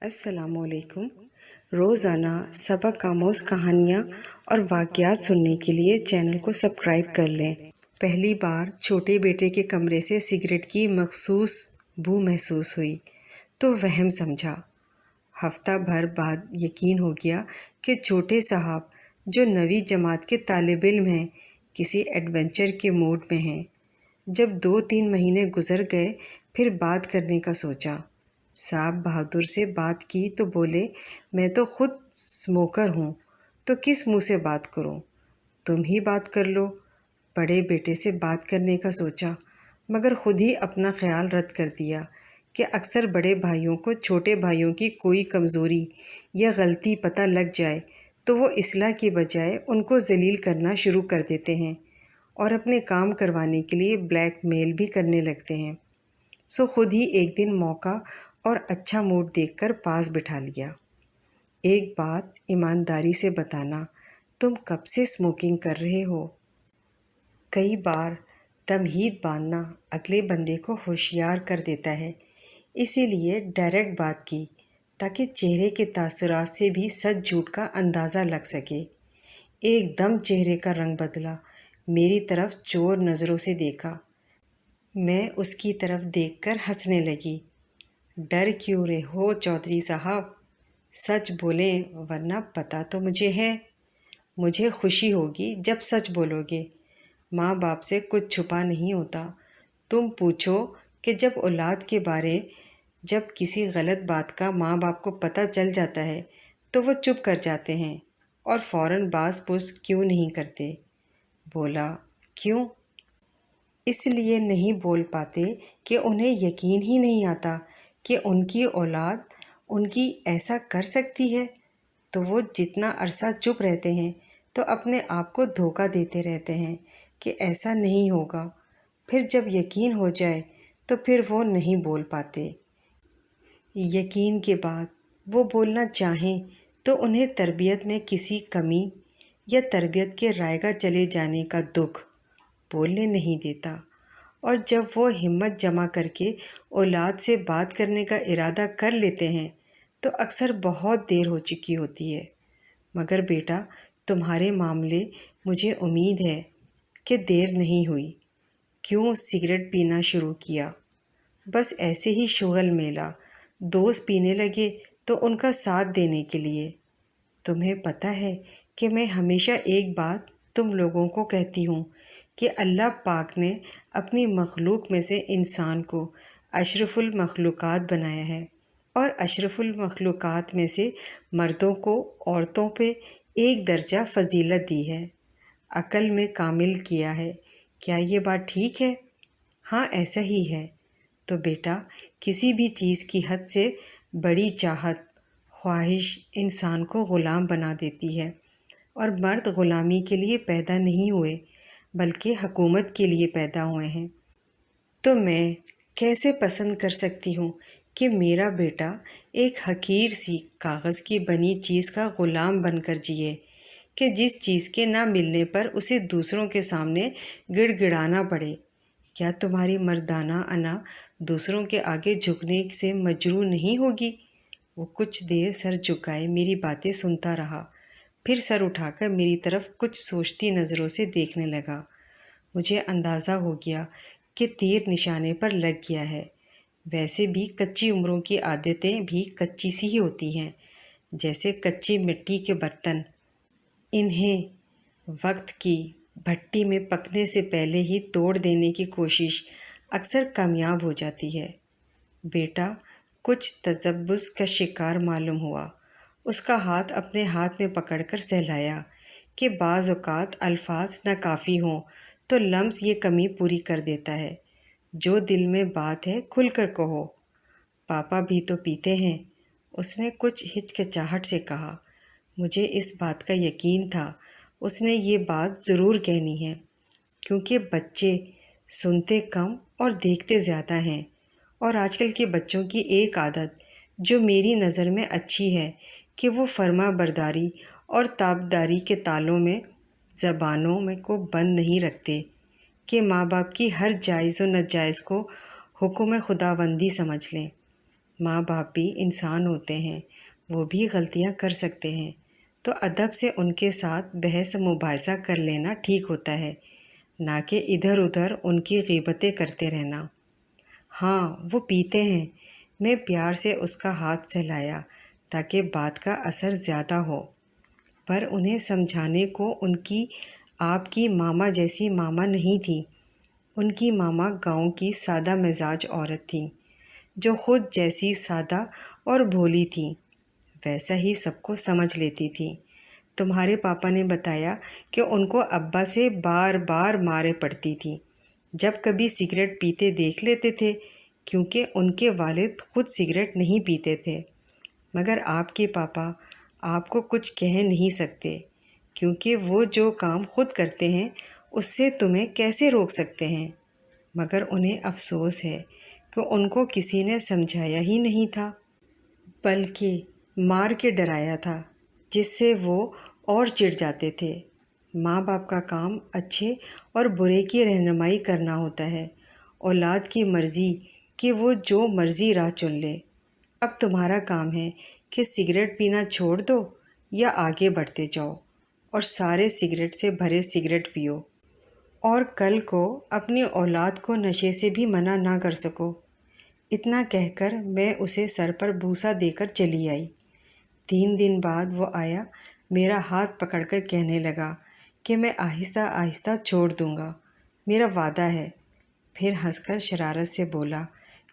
السلام علیکم۔ روزانہ سبق آموز کہانیاں اور واقعات سننے کے لیے چینل کو سبسکرائب کر لیں۔ پہلی بار چھوٹے بیٹے کے کمرے سے سگریٹ کی مخصوص بو محسوس ہوئی تو وہم سمجھا۔ ہفتہ بھر بعد یقین ہو گیا کہ چھوٹے صاحب جو 9ویں جماعت کے طالب علم ہیں کسی ایڈونچر کے موڈ میں ہیں۔ جب 2-3 مہینے گزر گئے پھر بات کرنے کا سوچا۔ صاحب بہادر سے بات کی تو بولے، میں تو خود اسموکر ہوں تو کس منہ سے بات کروں، تم ہی بات کر لو۔ بڑے بیٹے سے بات کرنے کا سوچا مگر خود ہی اپنا خیال رد کر دیا کہ اکثر بڑے بھائیوں کو چھوٹے بھائیوں کی کوئی کمزوری یا غلطی پتہ لگ جائے تو وہ اصلاح کی بجائے ان کو ذلیل کرنا شروع کر دیتے ہیں اور اپنے کام کروانے کے لیے بلیک میل بھی کرنے لگتے ہیں۔ سو خود ہی ایک دن موقع اور اچھا موڈ دیکھ کر پاس بٹھا لیا۔ ایک بات ایمانداری سے بتانا، تم کب سے اسموکنگ کر رہے ہو؟ کئی بار تمہید باندھنا اگلے بندے کو ہوشیار کر دیتا ہے، اسی لیے ڈائریکٹ بات کی تاکہ چہرے کے تاثرات سے بھی سچ جھوٹ کا اندازہ لگ سکے۔ ایک دم چہرے کا رنگ بدلا، میری طرف چور نظروں سے دیکھا۔ میں اس کی طرف دیکھ کر ہنسنے لگی۔ ڈر کیوں رہے ہو چودھری صاحب؟ سچ بولیں ورنہ پتہ تو مجھے ہے۔ مجھے خوشی ہوگی جب سچ بولو گے۔ ماں باپ سے کچھ چھپا نہیں ہوتا۔ تم پوچھو کہ جب اولاد کے بارے جب کسی غلط بات کا ماں باپ کو پتہ چل جاتا ہے تو وہ چپ کر جاتے ہیں اور فوراً باز پرس کیوں نہیں کرتے؟ بولا، کیوں؟ اس لیے نہیں بول پاتے کہ انہیں یقین ہی نہیں آتا کہ ان کی اولاد ان کی ایسا کر سکتی ہے، تو وہ جتنا عرصہ چپ رہتے ہیں تو اپنے آپ کو دھوکہ دیتے رہتے ہیں کہ ایسا نہیں ہوگا۔ پھر جب یقین ہو جائے تو پھر وہ نہیں بول پاتے۔ یقین کے بعد وہ بولنا چاہیں تو انہیں تربیت میں کسی کمی یا تربیت کے رائگاں چلے جانے کا دکھ بولنے نہیں دیتا، اور جب وہ ہمت جمع کر کے اولاد سے بات کرنے کا ارادہ کر لیتے ہیں تو اکثر بہت دیر ہو چکی ہوتی ہے۔ مگر بیٹا، تمہارے معاملے مجھے امید ہے کہ دیر نہیں ہوئی۔ کیوں سگریٹ پینا شروع کیا؟ بس ایسے ہی شغل میلہ، دوست پینے لگے تو ان کا ساتھ دینے کے لیے۔ تمہیں پتہ ہے کہ میں ہمیشہ ایک بات تم لوگوں کو کہتی ہوں کہ اللہ پاک نے اپنی مخلوق میں سے انسان کو اشرف المخلوقات بنایا ہے، اور اشرف المخلوقات میں سے مردوں کو عورتوں پہ ایک درجہ فضیلت دی ہے، عقل میں کامل کیا ہے۔ کیا یہ بات ٹھیک ہے؟ ہاں ایسا ہی ہے۔ تو بیٹا، کسی بھی چیز کی حد سے بڑی چاہت، خواہش انسان کو غلام بنا دیتی ہے، اور مرد غلامی کے لیے پیدا نہیں ہوئے بلکہ حکومت کے لیے پیدا ہوئے ہیں۔ تو میں کیسے پسند کر سکتی ہوں کہ میرا بیٹا ایک حقیر سی کاغذ کی بنی چیز کا غلام بن کر جیے کہ جس چیز کے نہ ملنے پر اسے دوسروں کے سامنے گڑ گڑانا پڑے؟ کیا تمہاری مردانہ انا دوسروں کے آگے جھکنے سے مجروح نہیں ہوگی؟ وہ کچھ دیر سر جھکائے میری باتیں سنتا رہا، پھر سر اٹھا کر میری طرف کچھ سوچتی نظروں سے دیکھنے لگا۔ مجھے اندازہ ہو گیا کہ تیر نشانے پر لگ گیا ہے۔ ویسے بھی کچی عمروں کی عادتیں بھی کچی سی ہی ہوتی ہیں، جیسے کچی مٹی کے برتن۔ انہیں وقت کی بھٹی میں پکنے سے پہلے ہی توڑ دینے کی کوشش اکثر کامیاب ہو جاتی ہے۔ بیٹا کچھ تذبذب کا شکار معلوم ہوا۔ اس کا ہاتھ اپنے ہاتھ میں پکڑ کر سہلایا کہ بعض اوقات الفاظ ناکافی ہوں تو لمس یہ کمی پوری کر دیتا ہے۔ جو دل میں بات ہے کھل کر کہو۔ پاپا بھی تو پیتے ہیں، اس نے کچھ ہچکچاہٹ سے کہا۔ مجھے اس بات کا یقین تھا اس نے یہ بات ضرور کہنی ہے، کیونکہ بچے سنتے کم اور دیکھتے زیادہ ہیں، اور آج کل کے بچوں کی ایک عادت جو میری نظر میں اچھی ہے کہ وہ فرما برداری اور تابعداری کے تالوں میں زبانوں میں کو بند نہیں رکھتے کہ ماں باپ کی ہر جائز و ناجائز کو حکم خداوندی سمجھ لیں۔ ماں باپ بھی انسان ہوتے ہیں، وہ بھی غلطیاں کر سکتے ہیں، تو ادب سے ان کے ساتھ بحث مباحثہ کر لینا ٹھیک ہوتا ہے، نہ کہ ادھر ادھر ان کی غیبتیں کرتے رہنا۔ ہاں وہ پیتے ہیں، میں پیار سے اس کا ہاتھ سہلایا تاکہ بات کا اثر زیادہ ہو، پر انہیں سمجھانے کو ان کی آپ کی ماما جیسی ماما نہیں تھی۔ ان کی ماما گاؤں کی سادہ مزاج عورت تھی، جو خود جیسی سادہ اور بھولی تھی ویسا ہی سب کو سمجھ لیتی تھی۔ تمہارے پاپا نے بتایا کہ ان کو ابا سے بار بار مارے پڑتی تھی جب کبھی سگریٹ پیتے دیکھ لیتے تھے، کیونکہ ان کے والد خود سگریٹ نہیں پیتے تھے، مگر آپ کے پاپا آپ کو کچھ کہہ نہیں سکتے، کیونکہ وہ جو کام خود کرتے ہیں اس سے تمہیں کیسے روک سکتے ہیں؟ مگر انہیں افسوس ہے کہ ان کو کسی نے سمجھایا ہی نہیں تھا، بلکہ مار کے ڈرایا تھا، جس سے وہ اور چڑ جاتے تھے۔ ماں باپ کا کام اچھے اور برے کی رہنمائی کرنا ہوتا ہے، اولاد کی مرضی کہ وہ جو مرضی راہ چن لے۔ اب تمہارا کام ہے کہ سگریٹ پینا چھوڑ دو یا آگے بڑھتے جاؤ اور سارے سگریٹ سے بھرے سگریٹ پیو، اور کل کو اپنی اولاد کو نشے سے بھی منع نہ کر سکو۔ اتنا کہہ کر میں اسے سر پر بوسہ دے کر چلی آئی۔ 3 دن بعد وہ آیا، میرا ہاتھ پکڑ کر کہنے لگا کہ میں آہستہ آہستہ چھوڑ دوں گا، میرا وعدہ ہے۔ پھر ہنس کر شرارت سے بولا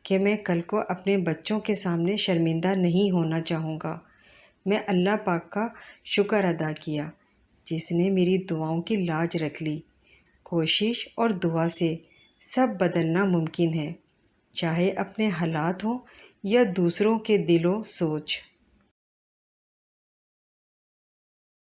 کہ میں کل کو اپنے بچوں کے سامنے شرمندہ نہیں ہونا چاہوں گا۔ میں اللہ پاک کا شکر ادا کیا جس نے میری دعاؤں کی لاج رکھ لی۔ کوشش اور دعا سے سب بدلنا ممکن ہے، چاہے اپنے حالات ہوں یا دوسروں کے دل و سوچ۔